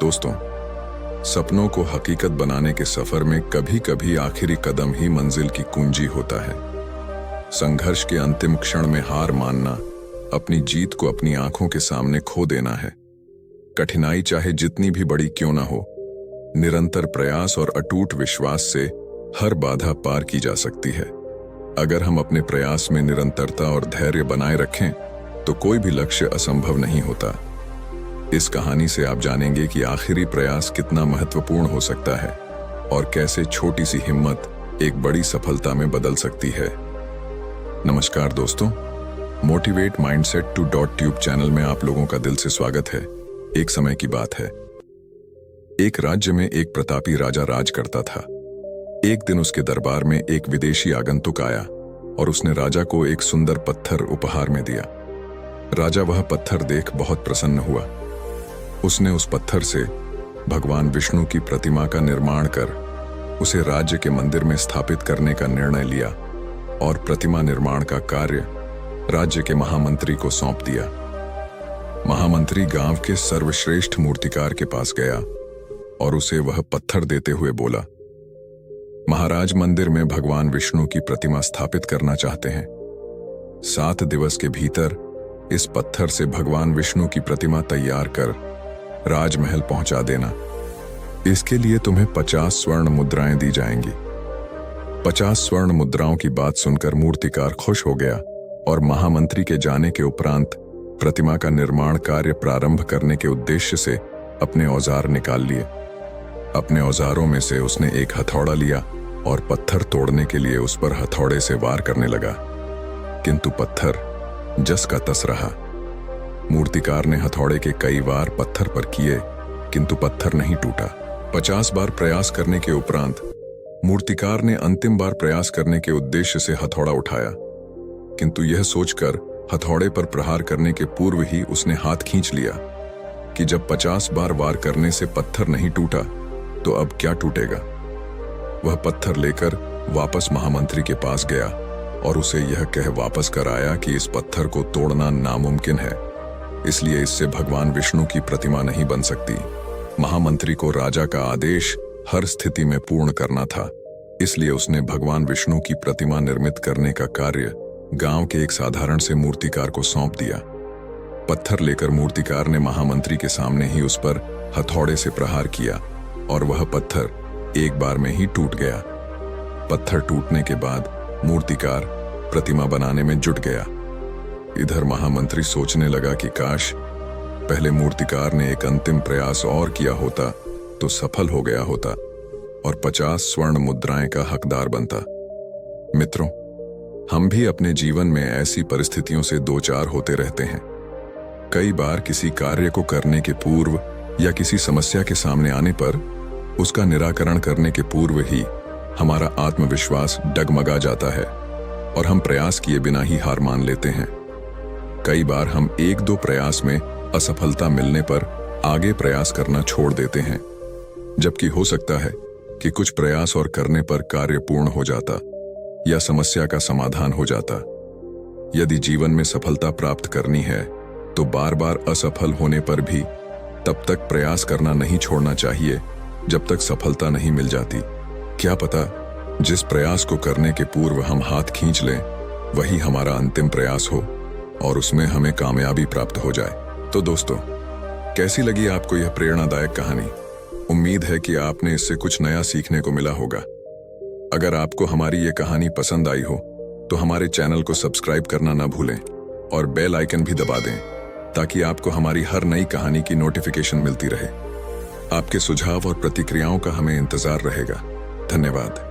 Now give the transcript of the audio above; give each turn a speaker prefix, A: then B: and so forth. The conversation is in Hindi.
A: दोस्तों, सपनों को हकीकत बनाने के सफर में कभी कभी आखिरी कदम ही मंजिल की कुंजी होता है। संघर्ष के अंतिम क्षण में हार मानना, अपनी जीत को अपनी आंखों के सामने खो देना है। कठिनाई चाहे जितनी भी बड़ी क्यों ना हो, निरंतर प्रयास और अटूट विश्वास से हर बाधा पार की जा सकती है। अगर हम अपने प्रयास में निरंतरता और धैर्य बनाए रखें तो कोई भी लक्ष्य असंभव नहीं होता। इस कहानी से आप जानेंगे कि आखिरी प्रयास कितना महत्वपूर्ण हो सकता है और कैसे छोटी सी हिम्मत एक बड़ी सफलता में बदल सकती है। नमस्कार दोस्तों, motivate mindset to .tube channel में आप लोगों का दिल से स्वागत है। एक समय की बात है, एक राज्य में एक प्रतापी राजा राज करता था। एक दिन उसके दरबार में एक विदेशी आगंतुक आया और उसने राजा को एक सुंदर पत्थर उपहार में दिया। राजा वह पत्थर देख बहुत प्रसन्न हुआ। उसने उस पत्थर से भगवान विष्णु की प्रतिमा का निर्माण कर उसे राज्य के मंदिर में स्थापित करने का निर्णय लिया और प्रतिमा निर्माण का कार्य राज्य के महामंत्री को सौंप दिया। महामंत्री गांव के सर्वश्रेष्ठ मूर्तिकार के पास गया और उसे वह पत्थर देते हुए बोला, महाराज, मंदिर में भगवान विष्णु की प्रतिमा स्थापित करना चाहते हैं। 7 दिवस के भीतर इस पत्थर से भगवान विष्णु की प्रतिमा तैयार कर राजमहल पहुंचा देना। इसके लिए तुम्हें 50 स्वर्ण मुद्राएं दी जाएंगी। 50 स्वर्ण मुद्राओं की बात सुनकर मूर्तिकार खुश हो गया और महामंत्री के जाने के उपरांत प्रतिमा का निर्माण कार्य प्रारंभ करने के उद्देश्य से अपने औजार निकाल लिए। अपने औजारों में से उसने एक हथौड़ा लिया और पत्थर तोड़ने के लिए उस पर हथौड़े से वार करने लगा, किंतु पत्थर जस का तस रहा। मूर्तिकार ने हथौड़े के कई वार पत्थर पर किए, किंतु पत्थर नहीं टूटा। 50 बार प्रयास करने के उपरांत मूर्तिकार ने अंतिम बार प्रयास करने के उद्देश्य से हथौड़ा उठाया, किंतु यह सोचकर हथौड़े पर प्रहार करने के पूर्व ही उसने हाथ खींच लिया कि जब 50 बार वार करने से पत्थर नहीं टूटा तो अब क्या टूटेगा। वह पत्थर लेकर वापस महामंत्री के पास गया और उसे यह कह वापस कर आया कि इस पत्थर को तोड़ना नामुमकिन है, इसलिए इससे भगवान विष्णु की प्रतिमा नहीं बन सकती। महामंत्री को राजा का आदेश हर स्थिति में पूर्ण करना था, इसलिए उसने भगवान विष्णु की प्रतिमा निर्मित करने का कार्य गांव के एक साधारण से मूर्तिकार को सौंप दिया। पत्थर लेकर मूर्तिकार ने महामंत्री के सामने ही उस पर हथौड़े से प्रहार किया और वह पत्थर एक बार में ही टूट गया। पत्थर टूटने के बाद मूर्तिकार प्रतिमा बनाने में जुट गया। इधर महामंत्री सोचने लगा कि काश पहले मूर्तिकार ने एक अंतिम प्रयास और किया होता तो सफल हो गया होता और 50 स्वर्ण मुद्राएं का हकदार बनता। मित्रों, हम भी अपने जीवन में ऐसी परिस्थितियों से दो चार होते रहते हैं। कई बार किसी कार्य को करने के पूर्व या किसी समस्या के सामने आने पर उसका निराकरण करने के पूर्व ही हमारा आत्मविश्वास डगमगा जाता है और हम प्रयास किए बिना ही हार मान लेते हैं। कई बार हम 1-2 प्रयास में असफलता मिलने पर आगे प्रयास करना छोड़ देते हैं, जबकि हो सकता है कि कुछ प्रयास और करने पर कार्य पूर्ण हो जाता या समस्या का समाधान हो जाता। यदि जीवन में सफलता प्राप्त करनी है तो बार बार असफल होने पर भी तब तक प्रयास करना नहीं छोड़ना चाहिए जब तक सफलता नहीं मिल जाती। क्या पता जिस प्रयास को करने के पूर्व हम हाथ खींच लें वही हमारा अंतिम प्रयास हो और उसमें हमें कामयाबी प्राप्त हो जाए। तो दोस्तों, कैसी लगी आपको यह प्रेरणादायक कहानी? उम्मीद है कि आपने इससे कुछ नया सीखने को मिला होगा। अगर आपको हमारी ये कहानी पसंद आई हो तो हमारे चैनल को सब्सक्राइब करना ना भूलें और बेल आइकन भी दबा दें ताकि आपको हमारी हर नई कहानी की नोटिफिकेशन मिलती रहे। आपके सुझाव और प्रतिक्रियाओं का हमें इंतजार रहेगा। धन्यवाद।